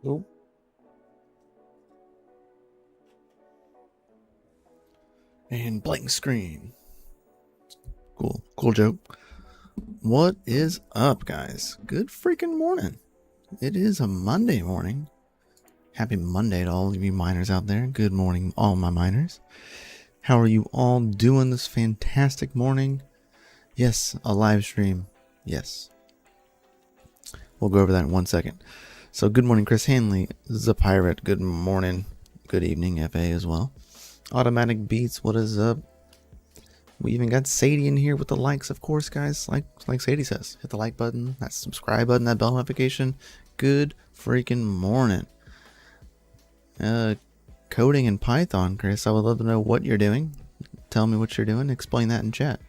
Oop. And blank screen. Cool joke. What is up, guys? Good freaking morning. It is a Monday morning. Happy Monday to all of you miners out there. Good morning, all my miners. How are you all doing this fantastic morning? Yes, a live stream. Yes. We'll go over that in 1 second. So good morning, Chris Hanley, the pirate. Good morning, good evening, FA as well. Automatic Beats, what is up? We even got Sadie in here with the likes, of course, guys. Like Sadie says, hit the like button, that subscribe button, that bell notification. Good freaking morning. Coding in Python, Chris. I would love to know what you're doing. Tell me what you're doing. Explain that in chat.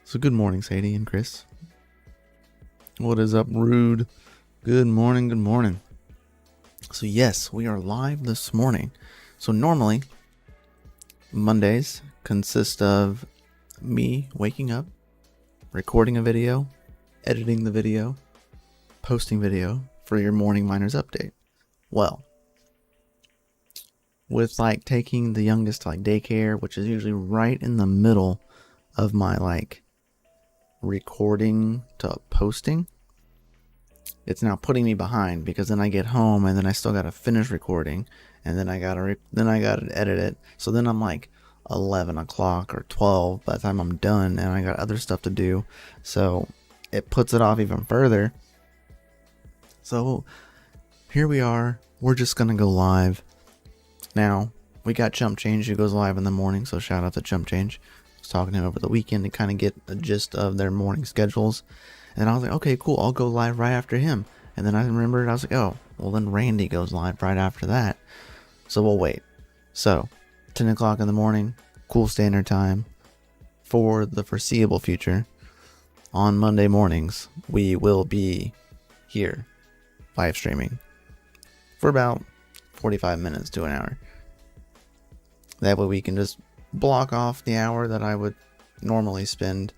So good morning, Sadie and Chris. What is up, Rude? Good morning, good morning. So yes, we are live this morning. So normally, Mondays consist of me waking up, recording a video, editing the video, posting video for your morning miners update. Well, with like taking the youngest to like daycare, which is usually right in the middle of my like recording to posting, it's now putting me behind because then I get home and then I still gotta finish recording and then I gotta edit it. So then I'm like 11 o'clock or 12 by the time I'm done and I got other stuff to do. So it puts it off even further. So here we are. We're just gonna go live. Now, we got Chump Change who goes live in the morning, so shout out to Chump Change. I was talking to him over the weekend to kind of get a gist of their morning schedules. And I was like, okay, cool, I'll go live right after him. And then I remembered, I was like, oh, well then Randy goes live right after that. So we'll wait. So, 10 o'clock in the morning, cool standard time for the foreseeable future. On Monday mornings, we will be here, live streaming, for about 45 minutes to an hour. That way we can just block off the hour that I would normally spend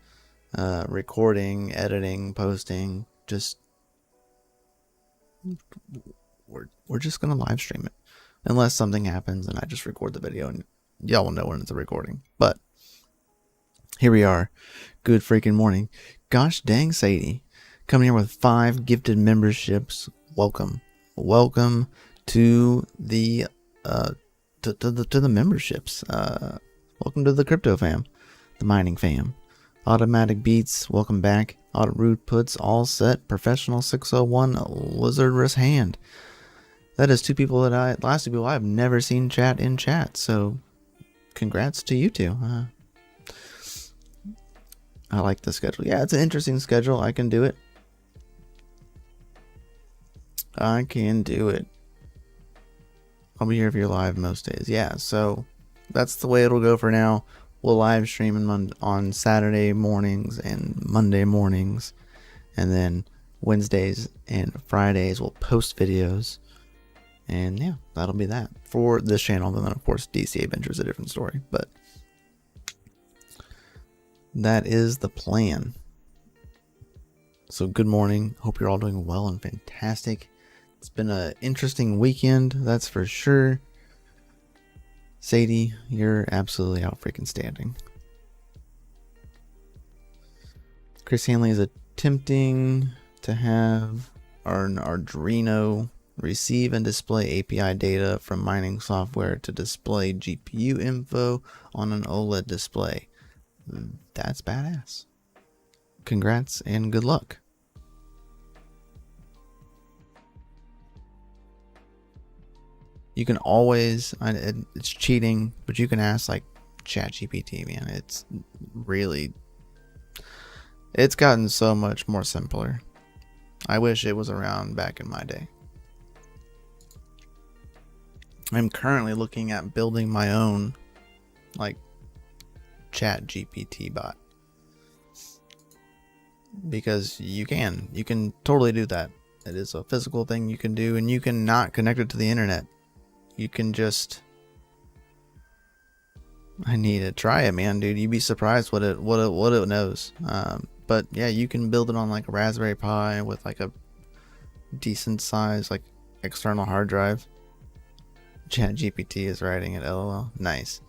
recording, editing, posting. Just we're just gonna live stream it unless something happens and I just record the video and y'all will know when it's a recording. But here we are. Good freaking morning. Gosh dang, Sadie, coming here with 5 gifted memberships. Welcome to the to the memberships. Welcome to the crypto fam, the mining fam. Automatic Beats, welcome back. Auto Root Puts, all set. Professional 601, Lizard Wrist Hand. That is two people that last two people I've never seen chat in chat. So, congrats to you two. I like the schedule. Yeah, it's an interesting schedule. I can do it. I'll be here if you're live most days. Yeah, so that's the way it'll go for now. We'll live stream on Saturday mornings and Monday mornings. And then Wednesdays and Fridays we'll post videos. And yeah, that'll be that for this channel. And then of course DCA Adventure is a different story. But that is the plan. So good morning. Hope you're all doing well and fantastic. It's been an interesting weekend, that's for sure. Sadie, you're absolutely out freaking standing. Chris Hanley is attempting to have our Arduino receive and display API data from mining software to display GPU info on an OLED display. That's badass. Congrats and good luck. You can always, it's cheating, but you can ask like ChatGPT, man. It's gotten so much more simpler. I wish it was around back in my day. I'm currently looking at building my own like ChatGPT bot. Because you can totally do that. It is a physical thing you can do, and you can not connect it to the internet. You can just, I need to try it, man, dude. You'd be surprised what it knows. But yeah, you can build it on like a Raspberry Pi with like a decent size, like, external hard drive. ChatGPT is writing it, LOL. Nice.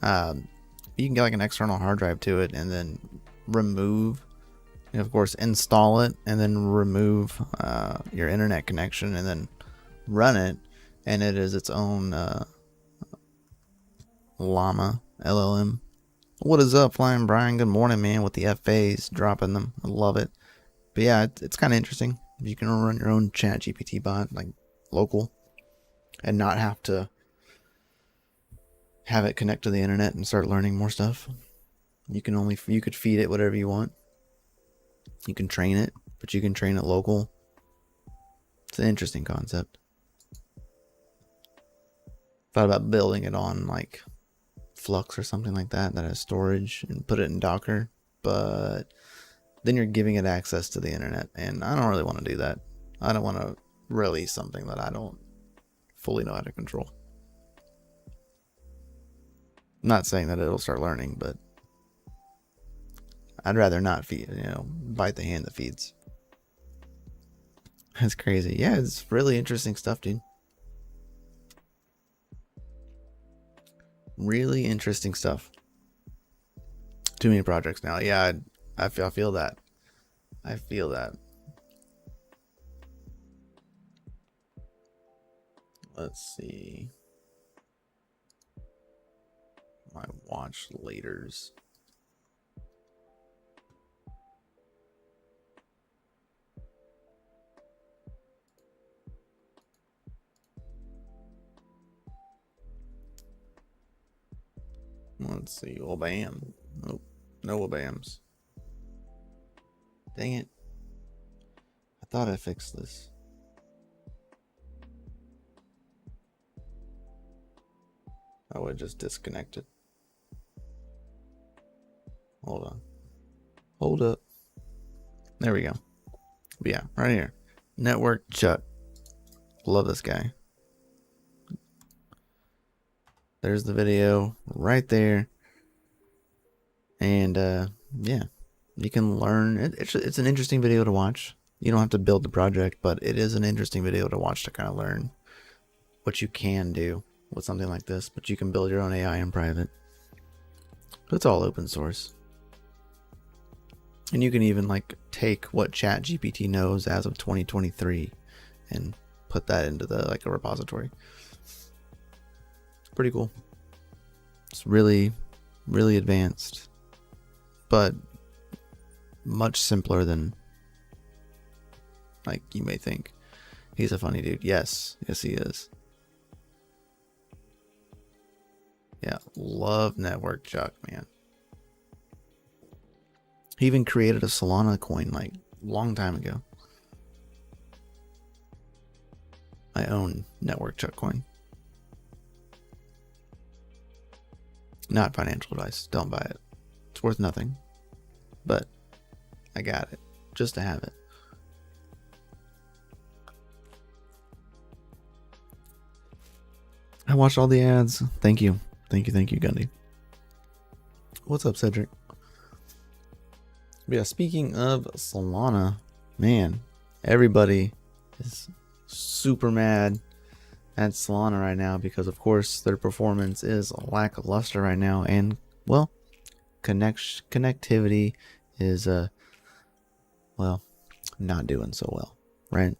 You can get like an external hard drive to it, and then remove, and of course install it, and then remove your internet connection, and then run it, and it is its own llama LLM. What is up, Flying Brian? Good morning, man, with the FAs, dropping them. I love it. But yeah, it's kind of interesting. You can run your own ChatGPT bot, like local, and not have to have it connect to the internet and start learning more stuff. You could feed it whatever you want. You can train it, but you can train it local. It's an interesting concept. Thought about building it on like Flux or something like that has storage, and put it in Docker, but then you're giving it access to the internet, and I don't really want to do that. I don't want to release something that I don't fully know how to control. I'm not saying that it'll start learning, but I'd rather not bite the hand that feeds. That's crazy. Yeah, it's really interesting stuff, dude. Really interesting stuff. Too many projects now. Yeah, I feel that. I feel that. Let's see. My watch laters. Let's see. Oh, bam. Nope. No bams. Dang it. I thought I fixed this. Oh, it just disconnected. Hold on. Hold up. There we go. But yeah, right here. Network Chuck. Love this guy. There's the video right there. And yeah, you can learn. It's an interesting video to watch. You don't have to build the project, but it is an interesting video to watch to kind of learn what you can do with something like this. But you can build your own AI in private. It's all open source. And you can even like take what ChatGPT knows as of 2023 and put that into a repository. Pretty cool. It's really, really advanced, but much simpler than like you may think. He's a funny dude. Yes, he is. Yeah, love Network Chuck, man. He even created a Solana coin like long time ago. I own Network Chuck coin. Not financial advice. Don't buy it. It's worth nothing. But I got it just to have it. I watched all the ads. Thank you. Thank you, Gundy. What's up, Cedric? But yeah, speaking of Solana, man, everybody is super mad at Solana right now because, of course, their performance is lackluster right now, and well, connectivity is well, not doing so well, right?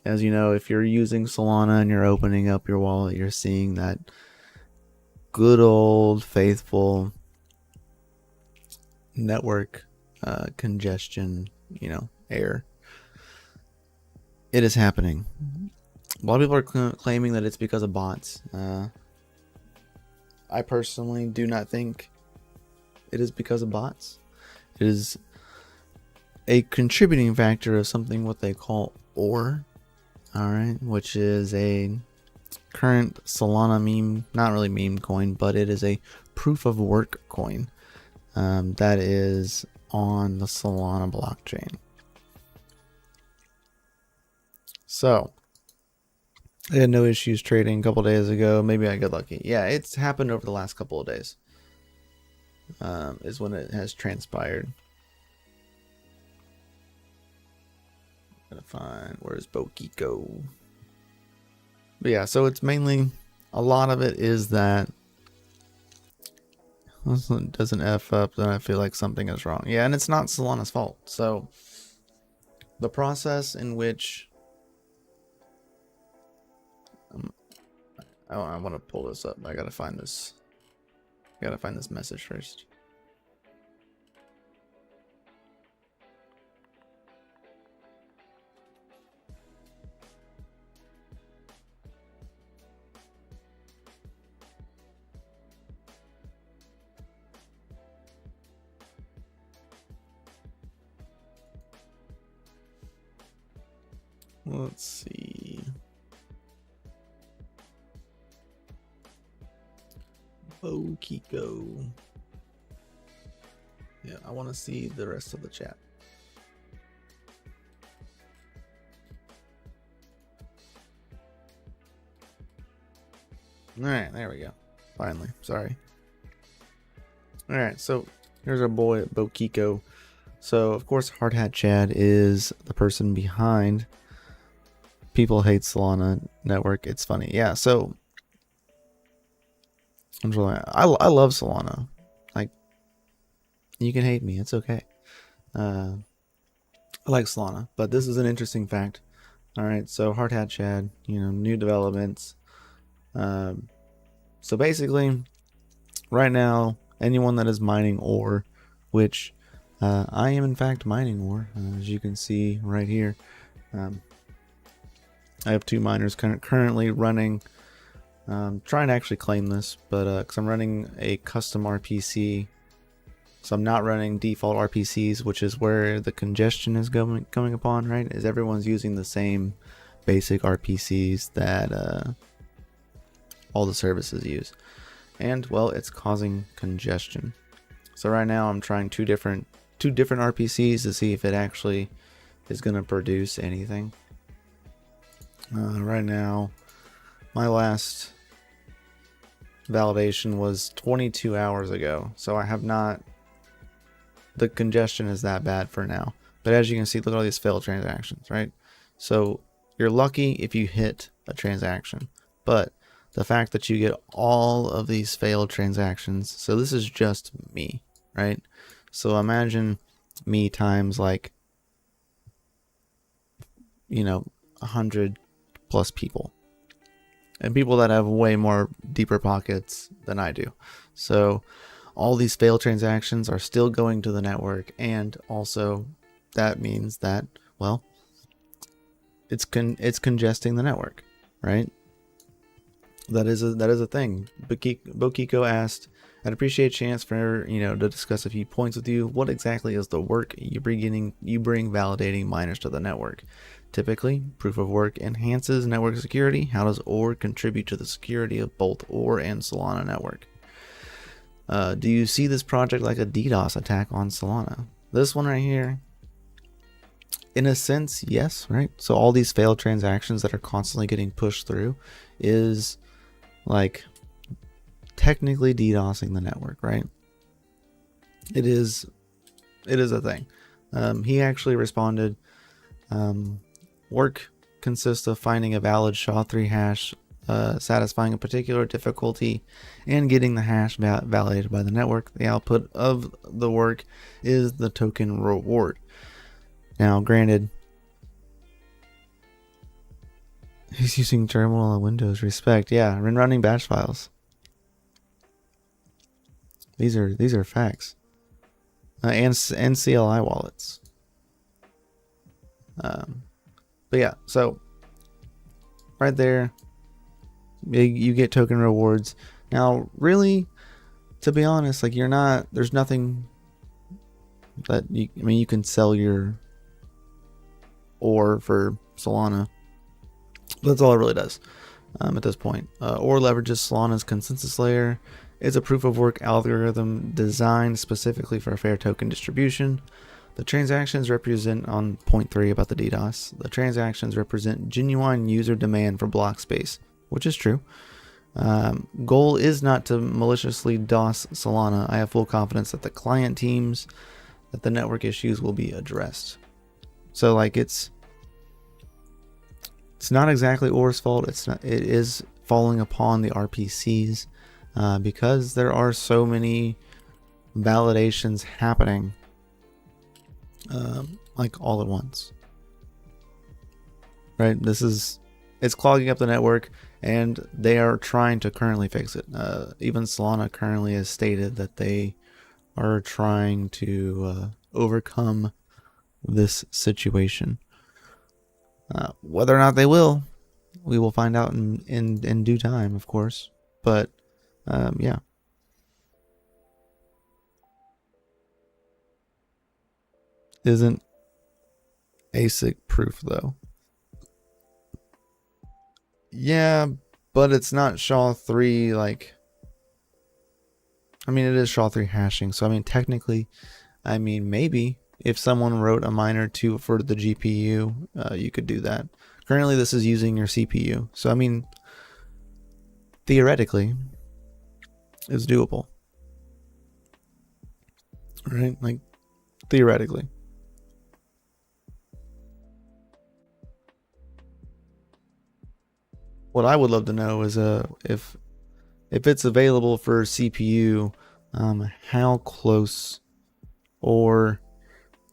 As you know, if you're using Solana and you're opening up your wallet, you're seeing that good old faithful network congestion, error. It is happening. A lot of people are claiming that it's because of bots. I personally do not think it is because of bots. It is a contributing factor of something what they call OR, alright, which is a current Solana meme, not really meme coin, but it is a proof of work coin that is on the Solana blockchain. So I had no issues trading a couple days ago. Maybe I got lucky. Yeah, it's happened over the last couple of days. Is when it has transpired. Gotta find, where's Bokiko? But yeah, so it's mainly, a lot of it is that once it doesn't F up, then I feel like something is wrong. Yeah, and it's not Solana's fault. So the process in which I want to pull this up. I gotta find this. I gotta find this message first. Let's see. Bokiko. Yeah, I want to see the rest of the chat. Alright, there we go. Finally. Sorry. Alright, so here's our boy Bokiko. So, of course, Hard Hat Chad is the person behind People Hate Solana Network. It's funny. Yeah, so I love Solana. Like, you can hate me. It's okay. I like Solana, but this is an interesting fact. Alright, so Hard Hat Chad, you know, new developments. So basically, right now, anyone that is mining ore, which I am in fact mining ore, as you can see right here. I have 2 miners currently running. Trying to actually claim this, but because I'm running a custom RPC, so I'm not running default RPCs, which is where the congestion is coming upon. Right, is everyone's using the same basic RPCs that all the services use, and well, it's causing congestion. So right now I'm trying two different RPCs to see if it actually is going to produce anything. Right now, my last validation was 22 hours ago, so I have not. The congestion is that bad for now, but as you can see, look at all these failed transactions, right? So you're lucky if you hit a transaction, but the fact that you get all of these failed transactions, so this is just me, right? So imagine me times, like, you know, 100 plus people, and people that have way more deeper pockets than I do. So all these failed transactions are still going to the network, and also that means that, well, it's congesting the network, right? That is a thing. Bokiko asked, "I'd appreciate a chance for to discuss a few points with you. What exactly is the work you bring validating miners to the network? Typically, proof of work enhances network security. How does OR contribute to the security of both OR and Solana network? Do you see this project like a DDoS attack on Solana?" This one right here, in a sense, yes, right? So all these failed transactions that are constantly getting pushed through is like technically DDoSing the network, right? It is a thing. He actually responded, work consists of finding a valid SHA-3 hash, satisfying a particular difficulty, and getting the hash validated by the network. The output of the work is the token reward. Now, granted, he's using terminal on Windows. Respect. Yeah, I've been running batch files. These are facts. And CLI wallets. But yeah, so right there, you get token rewards. Now, really, to be honest, like, there's nothing that you can sell your ore for Solana. That's all it really does at this point. Or leverages Solana's consensus layer. It's a proof of work algorithm designed specifically for a fair token distribution. The transactions represent, on point 3 about the DDoS, the transactions represent genuine user demand for block space, which is true. Goal is not to maliciously DOS Solana. I have full confidence that the client teams, that the network issues will be addressed. So, like, it's It's not exactly Or's fault. It's not. It is falling upon the RPCs because there are so many validations happening like all at once. Right? It's clogging up the network, and they are trying to currently fix it. Even Solana currently has stated that they are trying to overcome this situation. Whether or not they will, we will find out in due time, of course. But yeah. Isn't ASIC proof though? Yeah, but it's not SHA-3 like. I mean, it is SHA-3 hashing, so I mean, technically, I mean, maybe if someone wrote a miner for the GPU, you could do that. Currently, this is using your CPU, so I mean, theoretically, it's doable. Right? Like, theoretically. What I would love to know is if it's available for CPU, how close or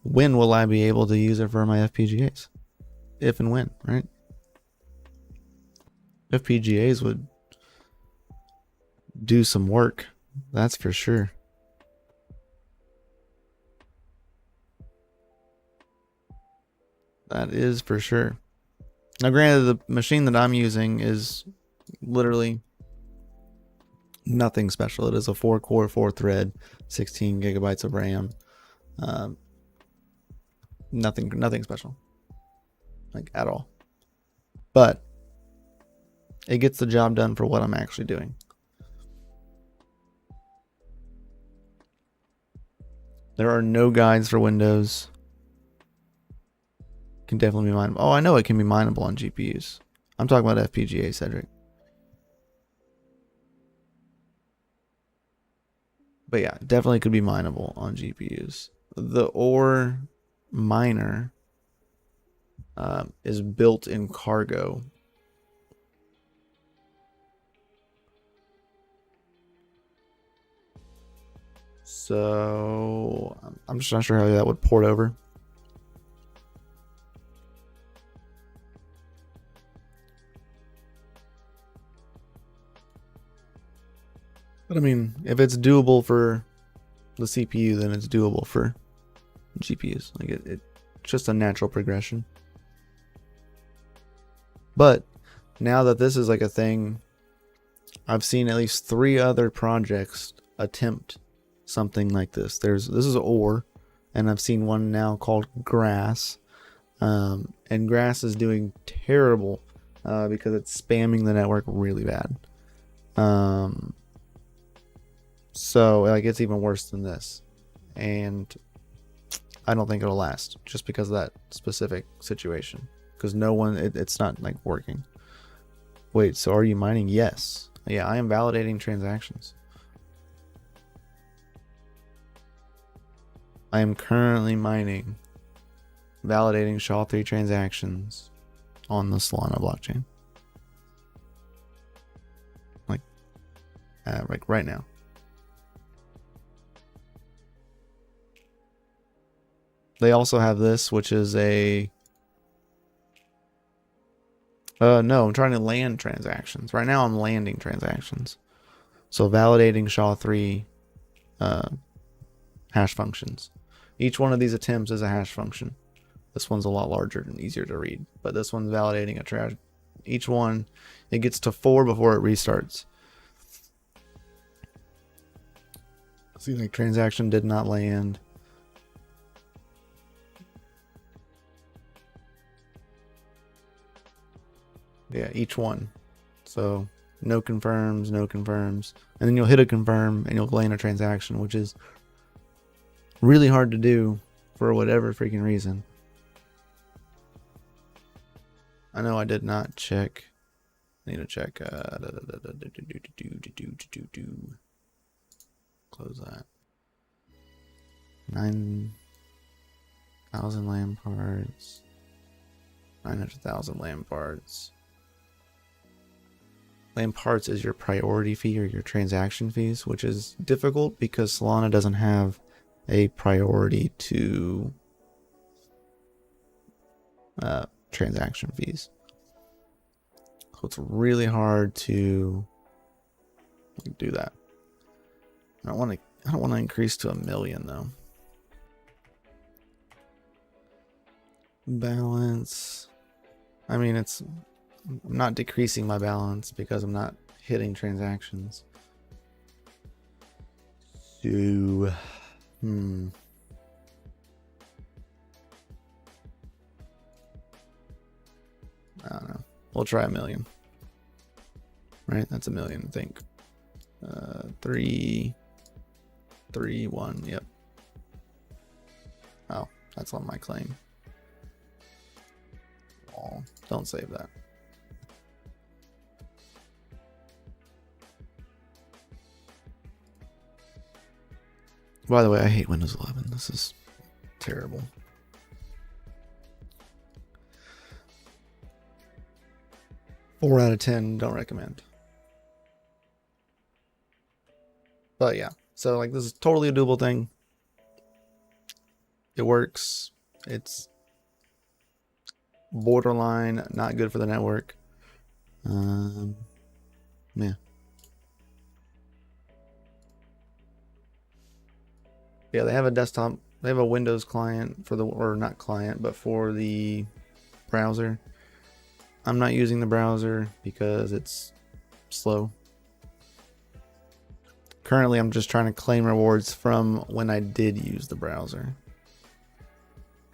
when will I be able to use it for my FPGAs? If and when, right? FPGAs would do some work, that's for sure. That is for sure. Now, granted, the machine that I'm using is literally nothing special. It is a 4-core, 4-thread, 16 gigabytes of RAM. Nothing special, like at all. But it gets the job done for what I'm actually doing. There are no guides for Windows. Can definitely be mineable. Oh, I know it can be mineable on GPUs. I'm talking about FPGA, Cedric. But yeah, definitely could be mineable on GPUs. The Or miner is built in Cargo. So I'm just not sure how that would port over. But I mean, if it's doable for the CPU, then it's doable for GPUs. Like it's just a natural progression. But now that this is like a thing, I've seen at least 3 other projects attempt something like this. This is Or, and I've seen one now called Grass. And Grass is doing terrible because it's spamming the network really bad. So like it's even worse than this, and I don't think it'll last just because of that specific situation. Because it's not like working. Wait, so are you mining? Yes. Yeah, I am validating transactions. I am currently mining, validating SHA-3 transactions on the Solana blockchain. Like right now. They also have this, which is a... no, I'm trying to land transactions. Right now I'm landing transactions. So validating SHA-3 hash functions. Each one of these attempts is a hash function. This one's a lot larger and easier to read. But this one's validating a trash. Each one, it gets to 4 before it restarts. See, like transaction did not land. Yeah, each one. So no confirms, no confirms. And then you'll hit a confirm and you'll land a transaction, which is really hard to do for whatever freaking reason. I know I did not check. I need to check. Close that. 9,000 land parts. 900,000 land parts. Land parts is your priority fee or your transaction fees, which is difficult because Solana doesn't have a priority to transaction fees. So it's really hard to do that. I don't want to increase to 1 million though. Balance. I mean, I'm not decreasing my balance because I'm not hitting transactions. So, I don't know. We'll try 1 million. Right? That's 1 million, I think. 3, 1. Yep. Oh, that's on my claim. Oh, don't save that. By the way, I hate Windows 11. This is terrible. Four out of 10, don't recommend. But yeah, so like this is totally a doable thing. It works. It's borderline not good for the network. Yeah. Yeah, they have a desktop. They have a Windows client for the, or not client, but for the browser. I'm not using the browser because it's slow. Currently, I'm just trying to claim rewards from when I did use the browser.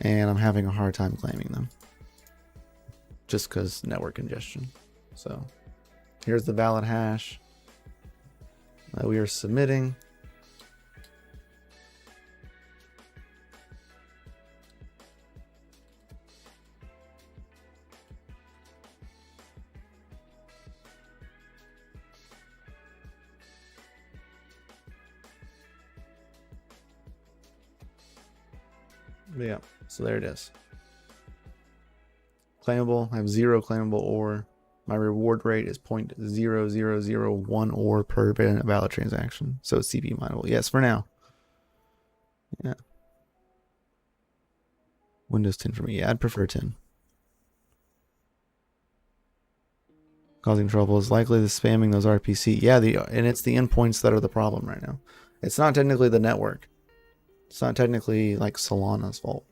And I'm having a hard time claiming them. Just because network congestion. So, here's the valid hash that we are submitting. Yeah, so there it is. Claimable. I have 0 claimable ore. My reward rate is 0.0001 ore per valid transaction. So it's CP mineable. Yes, for now. Yeah. Windows 10 for me. Yeah, I'd prefer 10. Causing trouble is likely the spamming those RPC. Yeah, and it's the endpoints that are the problem right now. It's not technically the network. It's not technically like Solana's fault.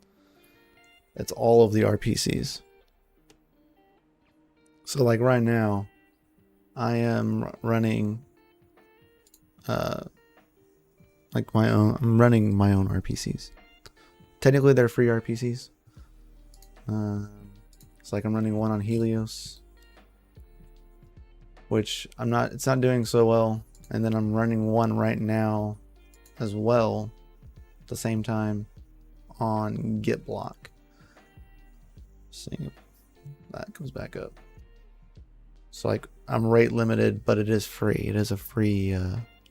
It's all of the RPCs. So like right now, I am running like my own. I'm running my own RPCs. Technically, they're free RPCs. It's like I'm running one on Helios, which it's not doing so well. And then I'm running one right now as well at the same time on GitBlock. See if that comes back up. So like I'm rate limited, but it is free. It is a free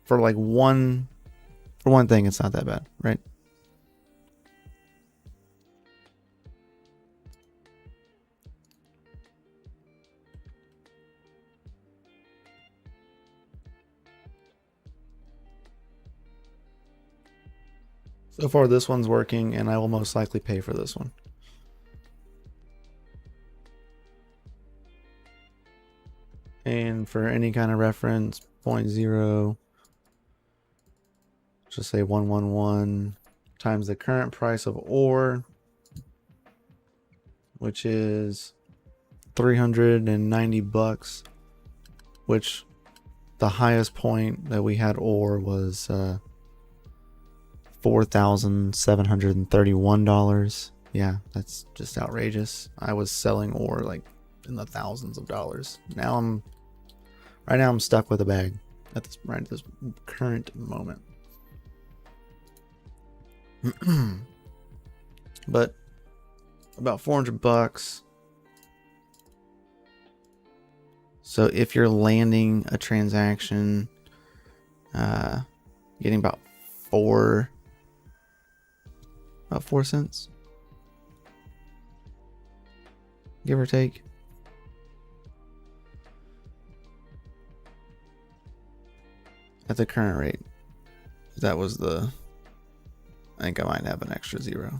for like one thing. It's not that bad, right? So far, this one's working, and I will most likely pay for this one. And for any kind of reference, 0.0, just say 111 times the current price of ore, which is 390 bucks, which the highest point that we had ore was $4,731. Yeah, that's just outrageous. I was selling ore like in the thousands of dollars. Right now I'm stuck with a bag at this current moment. But about 400 bucks. So if you're landing a transaction, getting about 4 cents. give or take. At the current rate. That was the... I think I might have an extra 0.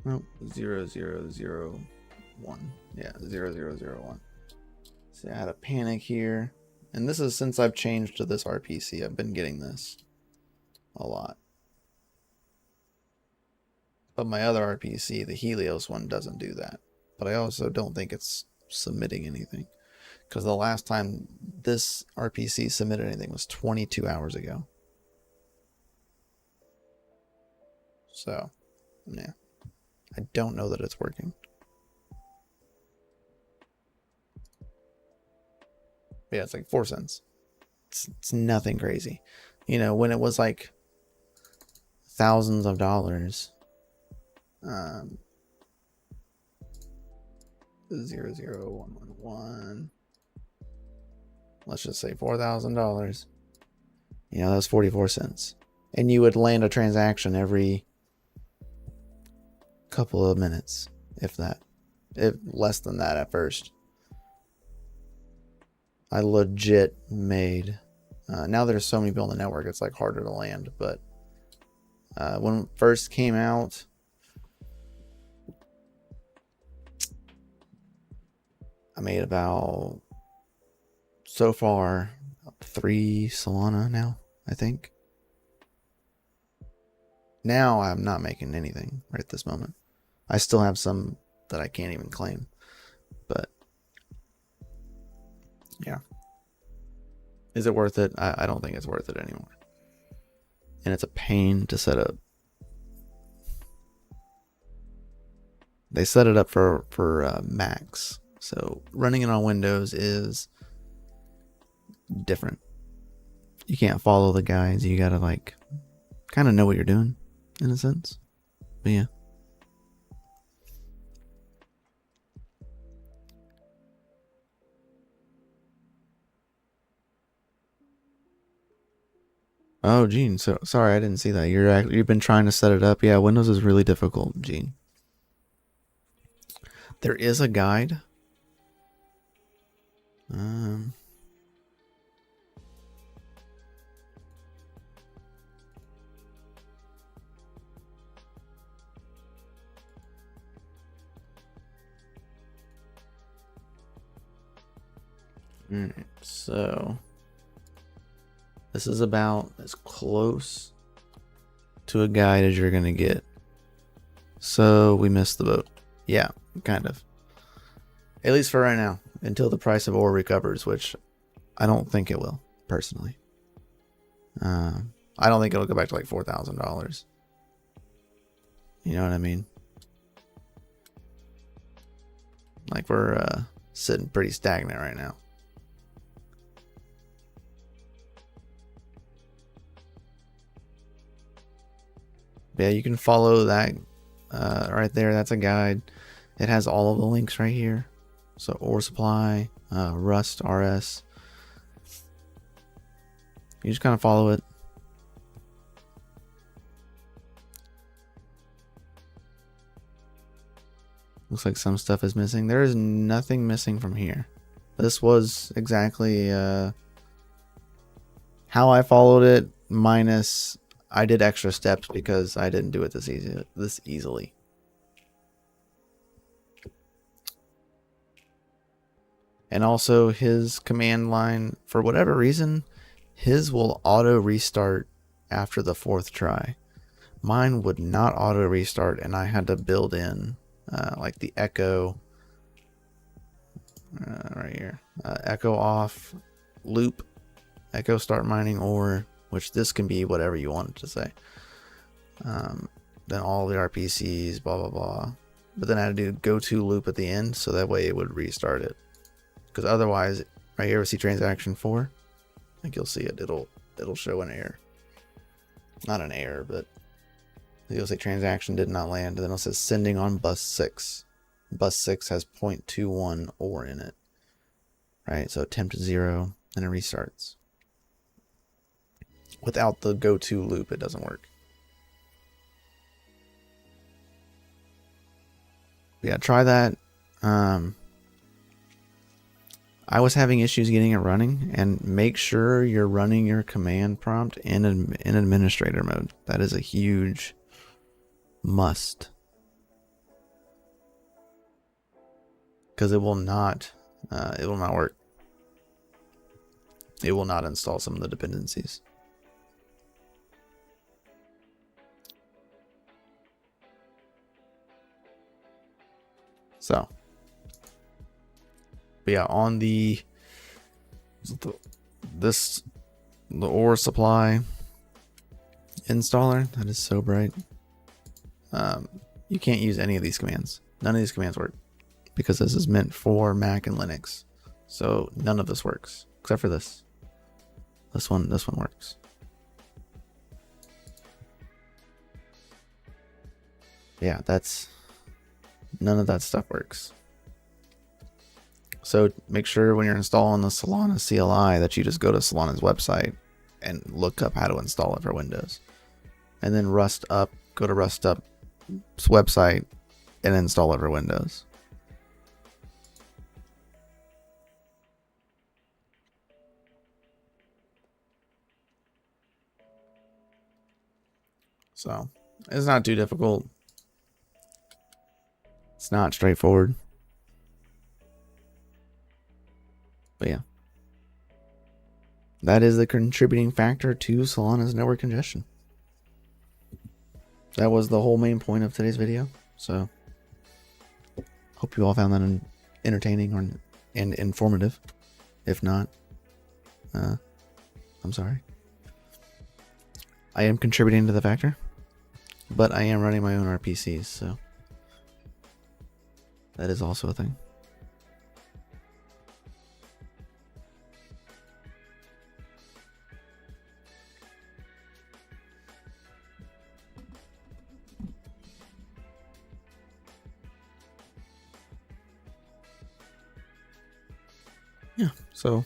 Oh, 0001. Yeah, 0001. See, I had a panic here. And this is since I've changed to this RPC. I've been getting this a lot. But my other RPC, the Helios one, doesn't do that. But I also don't think it's submitting anything. Because the last time this RPC submitted anything was 22 hours ago. So, yeah. I don't know that it's working. But yeah, it's like 4 cents. It's nothing crazy. You know, when it was like thousands of dollars, 00111. Let's just say $4,000. You know, that's 44 cents. And you would land a transaction every couple of minutes, if that. If less than that at first. I legit made... now there's so many people on the network, it's like harder to land. But when it first came out... I made about... So far, 3 Solana now, I think. Now I'm not making anything right at this moment. I still have some that I can't even claim. But, yeah. Is it worth it? I don't think it's worth it anymore. And it's a pain to set up. They set it up for Macs. So running it on Windows is different. You can't follow the guides. You gotta like kind of know what you're doing in a sense. But yeah. Oh, Gene. So sorry, I didn't see that. You've been trying to set it up. Yeah, Windows is really difficult, Gene. There is a guide. So this is about as close to a guide as you're gonna get. So we missed the boat. Yeah, kind of. At least for right now, until the price of ore recovers, which I don't think it will, personally. I don't think it'll go back to like $4,000. You know what I mean? Like we're sitting pretty stagnant right now. Yeah, you can follow that right there. That's a guide. It has all of the links right here. So ore supply, Rust, RS. You just kind of follow it. Looks like some stuff is missing. There is nothing missing from here. This was exactly how I followed it, minus I did extra steps because I didn't do it this easily. And also his command line, for whatever reason, his will auto restart after the 4th try. Mine would not auto restart, and I had to build in like the echo right here, echo off loop, echo start mining ore, which this can be whatever you want it to say. Then all the RPCs, blah blah blah. But then I had to do go to loop at the end, so that way it would restart it. Because otherwise, right here we see transaction 4. I think you'll see it. It'll show an error. Not an error, but you'll say transaction did not land. And then it says sending on bus 6. Bus 6 has 0.21 ore in it. Right, so attempt 0, and it restarts. Without the go to loop, it doesn't work. Yeah, try that. I was having issues getting it running, and make sure you're running your command prompt in administrator mode. That is a huge must, because it will not work. It will not install some of the dependencies. So, but yeah, on the ore supply installer, that is so bright. You can't use any of these commands. None of these commands work, because this is meant for Mac and Linux. So none of this works except for this. This one works. Yeah, none of that stuff works. So make sure when you're installing the Solana CLI that you just go to Solana's website and look up how to install it for Windows. And then go to RustUp's website and install it for Windows. So it's not too difficult. It's not straightforward. But yeah, that is the contributing factor to Solana's network congestion. That was the whole main point of today's video. So hope you all found that entertaining and informative. If not, I'm sorry. I am contributing to the factor, but I am running my own RPCs, so that is also a thing. Yeah, so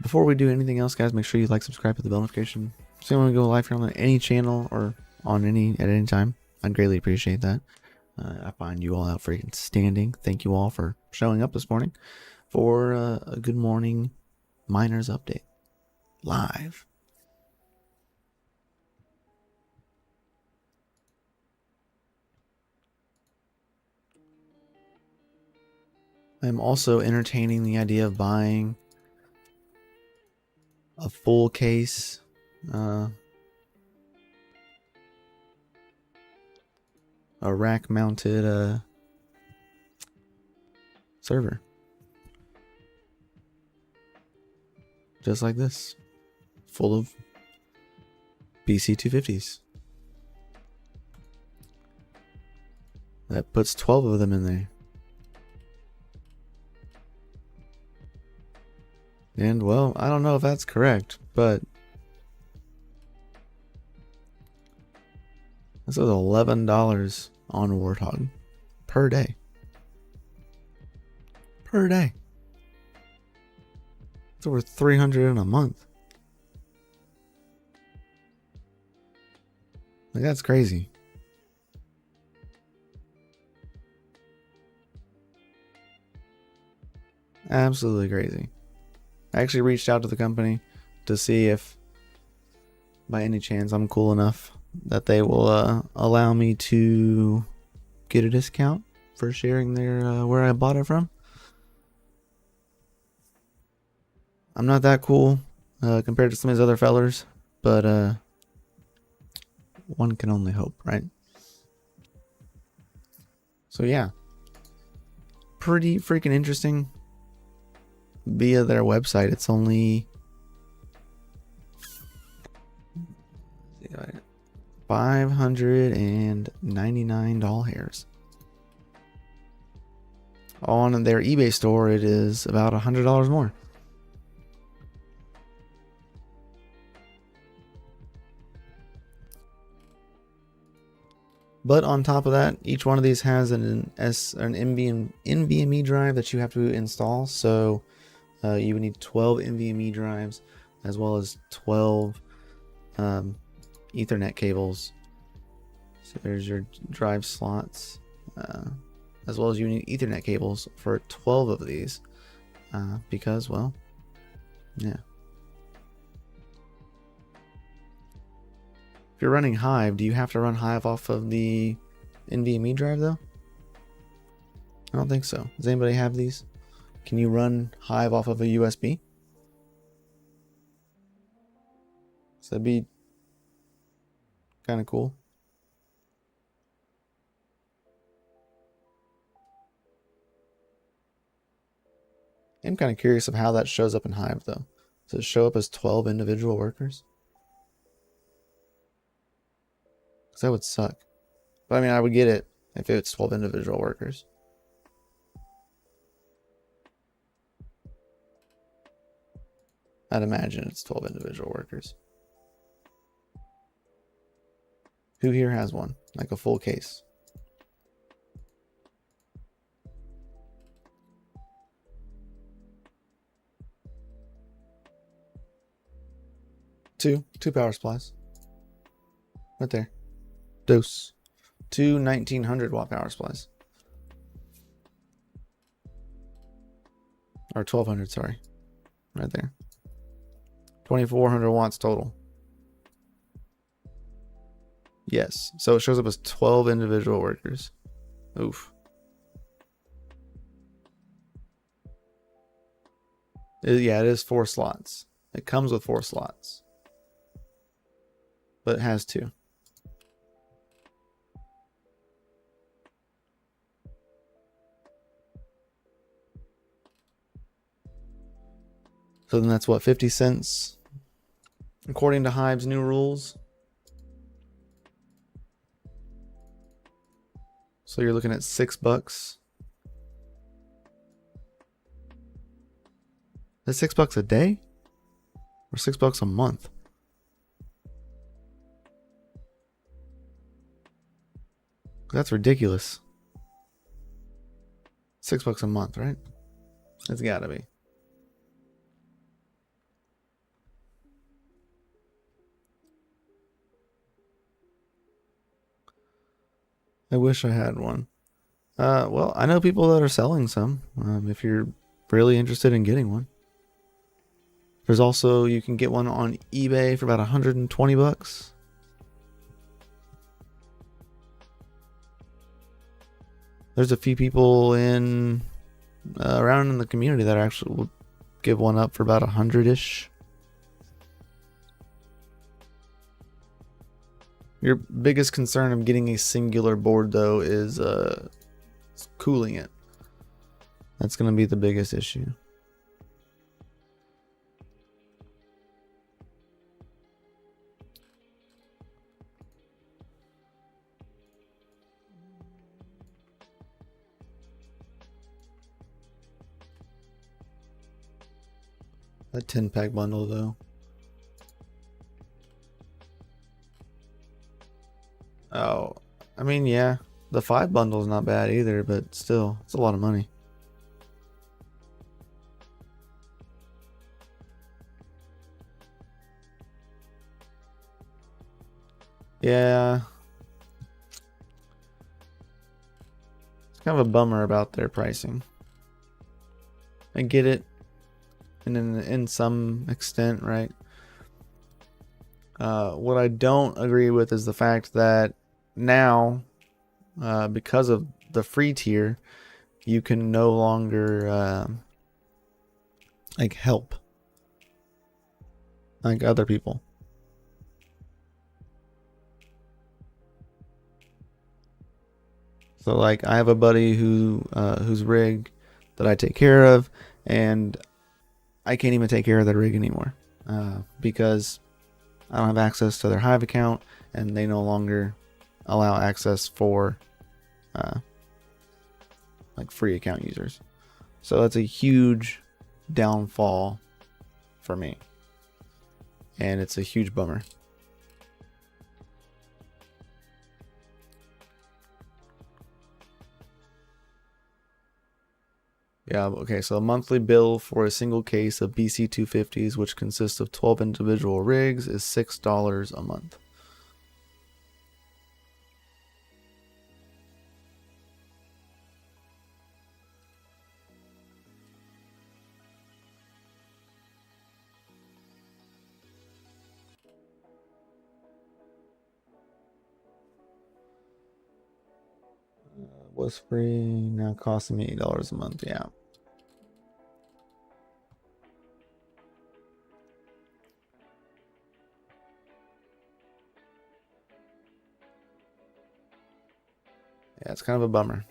before we do anything else, guys, make sure you like, subscribe, hit the bell notification. So when we go live here on any channel or at any time, I'd greatly appreciate that. I find you all out freaking standing. Thank you all for showing up this morning for a good morning miners update live. I'm also entertaining the idea of buying a full case a rack mounted server, just like this, full of BC250s. That puts 12 of them in there. And well, I don't know if that's correct, but this is $11 on Warthog per day. Per day. It's over $300 in a month. Like, that's crazy. Absolutely crazy. I actually reached out to the company to see if by any chance I'm cool enough that they will allow me to get a discount for sharing their where I bought it from. I'm not that cool compared to some of these other fellers, but one can only hope, right? So yeah, pretty freaking interesting. Via their website, it's only $599. On their eBay store, it is about $100 more. But on top of that, each one of these has an NVMe drive that you have to install. So you would need 12 NVMe drives, as well as 12 Ethernet cables. So there's your drive slots. as well as you need Ethernet cables for 12 of these, because, well, yeah. If you're running Hive, do you have to run Hive off of the NVMe drive though? I don't think so. Does anybody have these? Can you run Hive off of a USB? So that'd be kind of cool. I'm kind of curious of how that shows up in Hive though. Does it show up as 12 individual workers? Because that would suck. But I mean, I would get it if it's 12 individual workers. I'd imagine it's 12 individual workers. Who here has one? Like a full case? Two power supplies. Right there. Dose. 2 1900 watt power supplies. Or 1200, sorry. Right there. 2400 watts total. Yes. So it shows up as 12 individual workers. Oof. Yeah, it is 4 slots. It comes with 4 slots. But it has 2. So then that's what, 50 cents? According to Hive's new rules. So you're looking at $6. That's $6 a day? Or $6 a month? That's ridiculous. $6 a month, right? It's gotta be. I wish I had one. Well, I know people that are selling some. If you're really interested in getting one. There's also, you can get one on eBay for about 120 bucks. There's a few people in around in the community that actually will give one up for about 100-ish. Your biggest concern of getting a singular board though is cooling it. That's going to be the biggest issue. A 10-pack bundle though. Oh, I mean, yeah, the 5 bundle is not bad either, but still, it's a lot of money. Yeah, it's kind of a bummer about their pricing. I get it, and in some extent, right? What I don't agree with is the fact that now, because of the free tier, you can no longer like help like other people. So like I have a buddy whose rig that I take care of, and I can't even take care of their rig anymore because I don't have access to their Hive account, and they no longer allow access for like free account users. So that's a huge downfall for me, and it's a huge bummer. Yeah, okay, so a monthly bill for a single case of BC250s, which consists of 12 individual rigs, is $6 a month. Was free, now costing me $8 a month. Yeah. Yeah, it's kind of a bummer.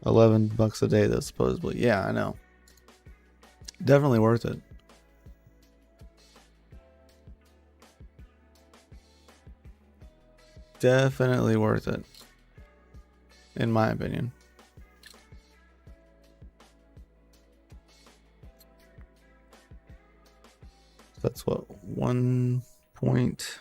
$11 a day, though, supposedly. Yeah, I know. Definitely worth it. Definitely worth it, in my opinion. That's what, 1 point.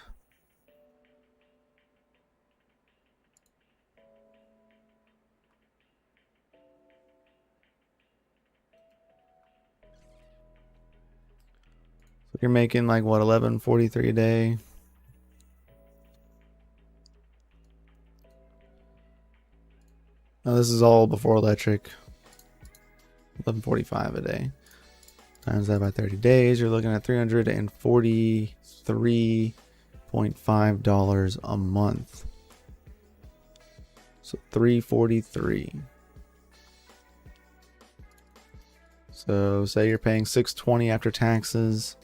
So you're making like what, 11.43 a day. Now this is all before electric. 11.45 a day. Times that by 30 days, you're looking at $343.5 a month. So $343. So say you're paying $620 after taxes.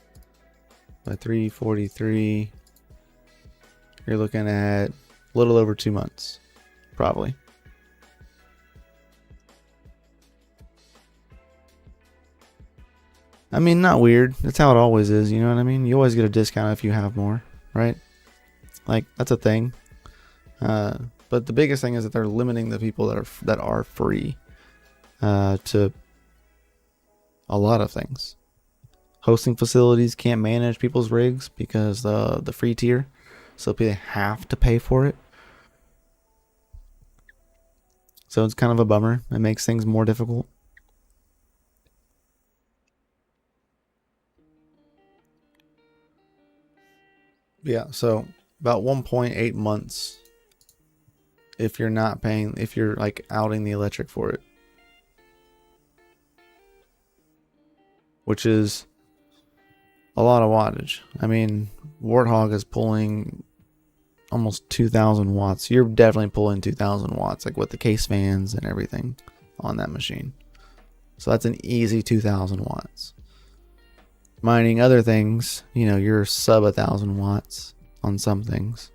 By 343, you're looking at a little over 2 months, probably. I mean, not weird. That's how it always is. You know what I mean? You always get a discount if you have more, right? Like, that's a thing. But the biggest thing is that they're limiting the people that are free to a lot of things. Hosting facilities can't manage people's rigs because the free tier, so they have to pay for it. So it's kind of a bummer. It makes things more difficult. Yeah, so about 1.8 months if you're not paying, if you're like outing the electric for it, which is a lot of wattage. I mean, Warthog is pulling almost 2,000 watts. You're definitely pulling 2,000 watts, like with the case fans and everything on that machine. So that's an easy 2,000 watts. Mining other things, you know, you're sub 1,000 watts on some things.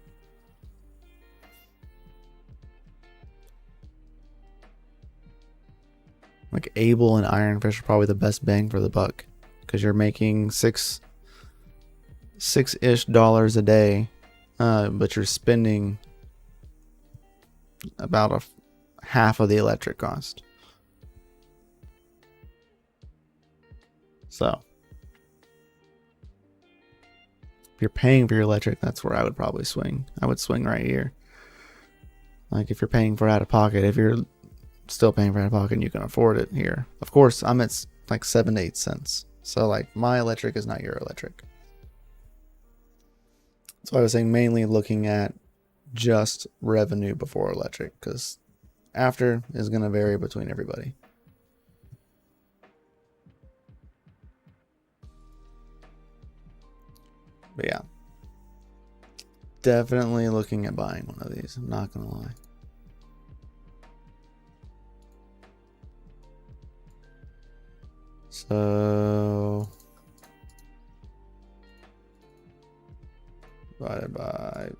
Like Able and Ironfish are probably the best bang for the buck because you're making six-ish dollars a day, but you're spending about half of the electric cost. So if you're paying for your electric, that's where I would probably swing. I would swing right here. Like if you're paying for out of pocket, if you're still paying for out of pocket and you can afford it here. Of course, I'm at like 7 to 8 cents. So like my electric is not your electric. So I was saying mainly looking at just revenue before electric, because after is going to vary between everybody. But yeah, definitely looking at buying one of these. I'm not going to lie. So divided by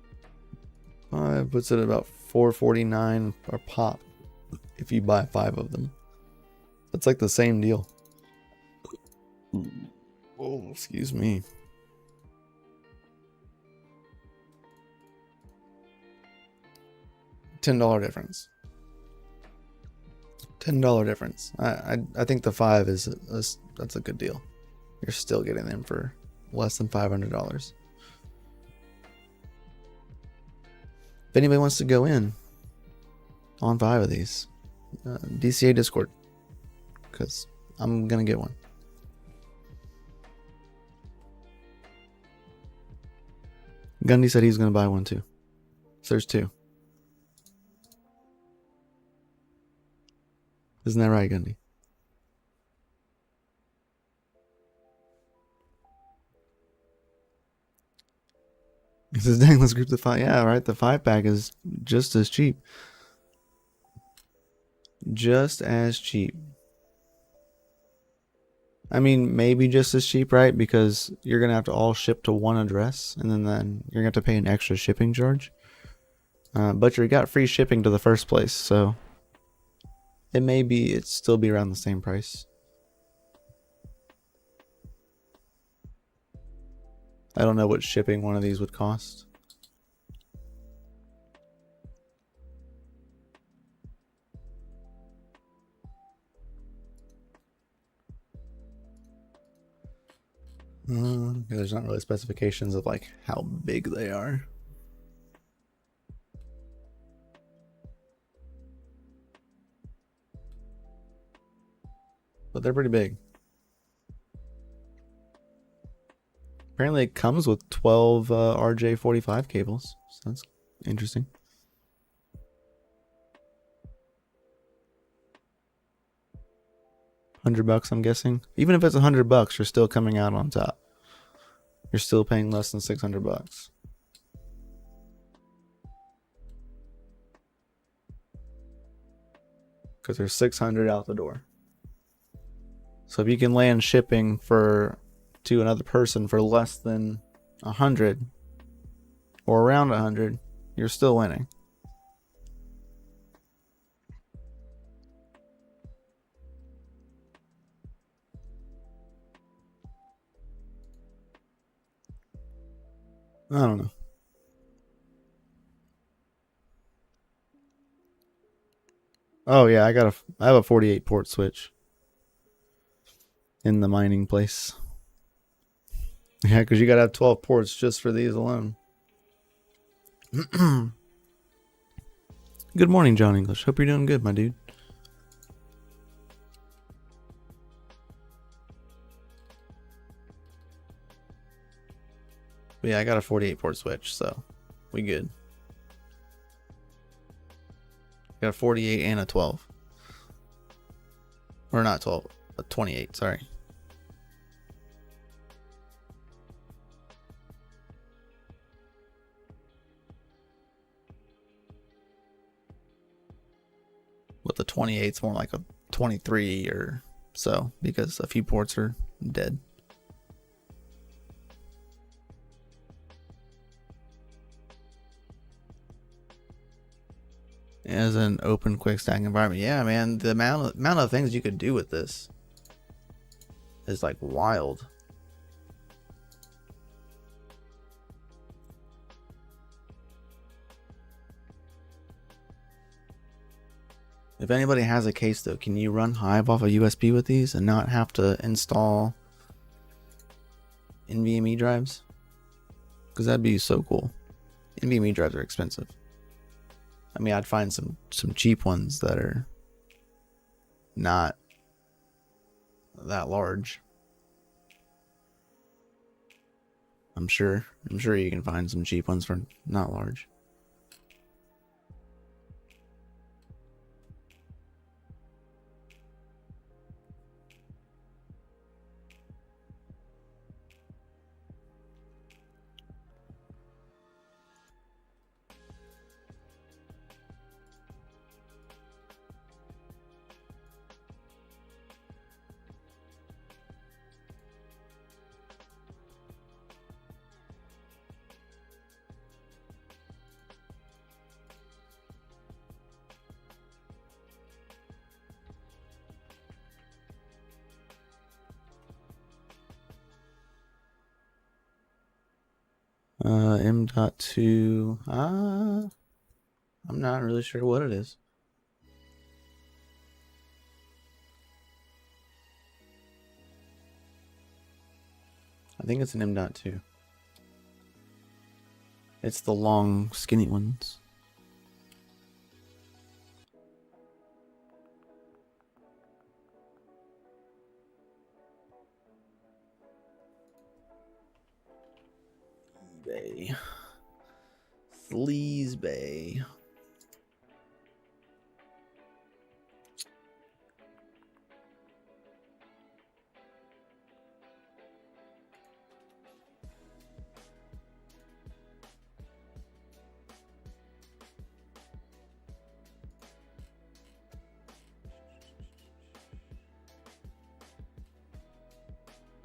5 puts it at about $4.49 per pop if you buy 5 of them. That's like the same deal. Oh, excuse me. $10 difference. $10 difference. I think the 5 that's a good deal. You're still getting them for less than $500. If anybody wants to go in on 5 of these, DCA Discord, because I'm gonna get one. Gundy said he's gonna buy one too. So there's two. Isn't that right, Gundy? He says, dang, let's group the 5. Yeah, right. The 5-pack is just as cheap. Just as cheap. I mean, maybe just as cheap, right? Because you're going to have to all ship to one address, and then you're going to have to pay an extra shipping charge. But you got free shipping to the first place, so it'd still be around the same price. I don't know what shipping one of these would cost. There's not really specifications of like how big they are. But they're pretty big. Apparently it comes with 12 RJ45 cables, so that's interesting. $100, I'm guessing. Even if it's $100, you're still coming out on top. You're still paying less than $600. Because there's 600 out the door. So if you can land shipping to another person for less than 100 or around 100, you're still winning. I don't know. Oh yeah, I have a 48 port switch in the mining place. Yeah, because you gotta have 12 ports just for these alone. Good morning, John English. Hope you're doing good, my dude. But yeah, I got a 48 port switch, so we good. Got a 48 and a 12. Or not 12, a 28, sorry. But the 28's more like a 23 or so, because a few ports are dead. As an open quick stack environment, yeah, man, the amount of things you could do with this is like wild. If anybody has a case though, can you run Hive off a USB with these and not have to install NVMe drives? Because that'd be so cool. NVMe drives are expensive. I mean, I'd find some cheap ones that are not that large. I'm sure you can find some cheap ones for not large. M.2. I'm not really sure what it is. I think it's an M.2. It's the long, skinny ones. Bay. Sleaze Bay.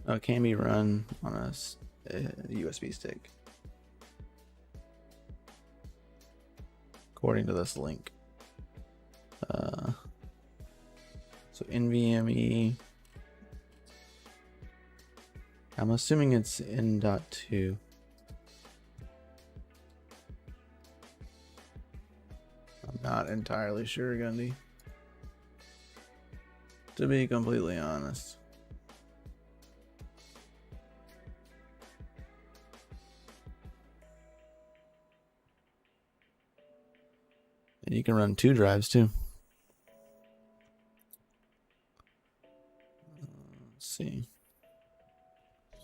Oh, it can be run on a USB stick, according to this link. So NVMe. I'm assuming it's N.2. I'm not entirely sure, Gundy, to be completely honest. And you can run 2 drives too. Let's see.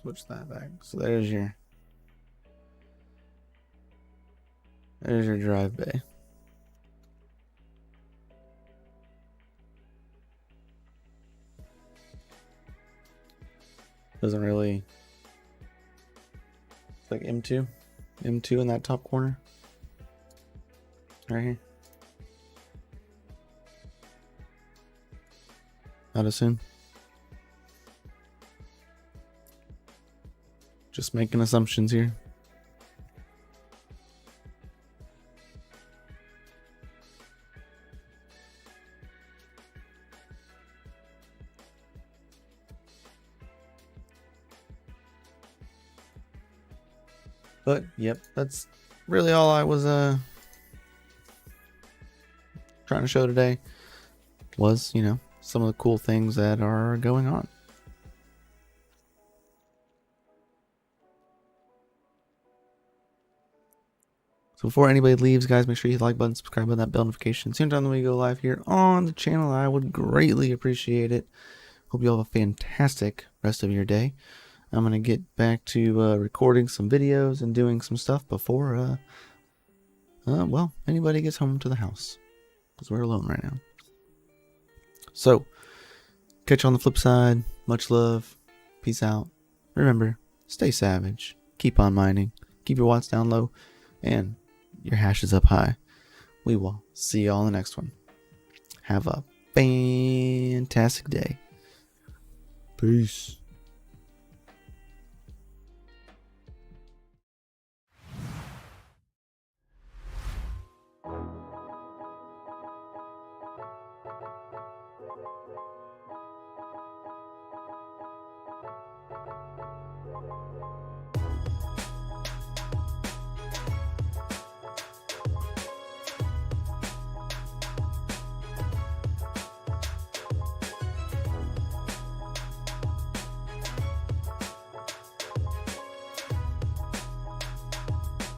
Switch that back. So there's your drive bay. Doesn't really. It's like M2 in that top corner, right here. I'd assume. Just making assumptions here. But yep, that's really all I was trying to show today. Was, you know, some of the cool things that are going on. So before anybody leaves, guys, make sure you hit the like button, subscribe button, that bell notification. Same time that we go live here on the channel, I would greatly appreciate it. Hope you all have a fantastic rest of your day. I'm going to get back to recording some videos and doing some stuff before, well, anybody gets home to the house. Because we're alone right now. So, catch you on the flip side. Much love. Peace out. Remember, stay savage. Keep on mining. Keep your watts down low. And your hash is up high. We will see you all in the next one. Have a fantastic day. Peace.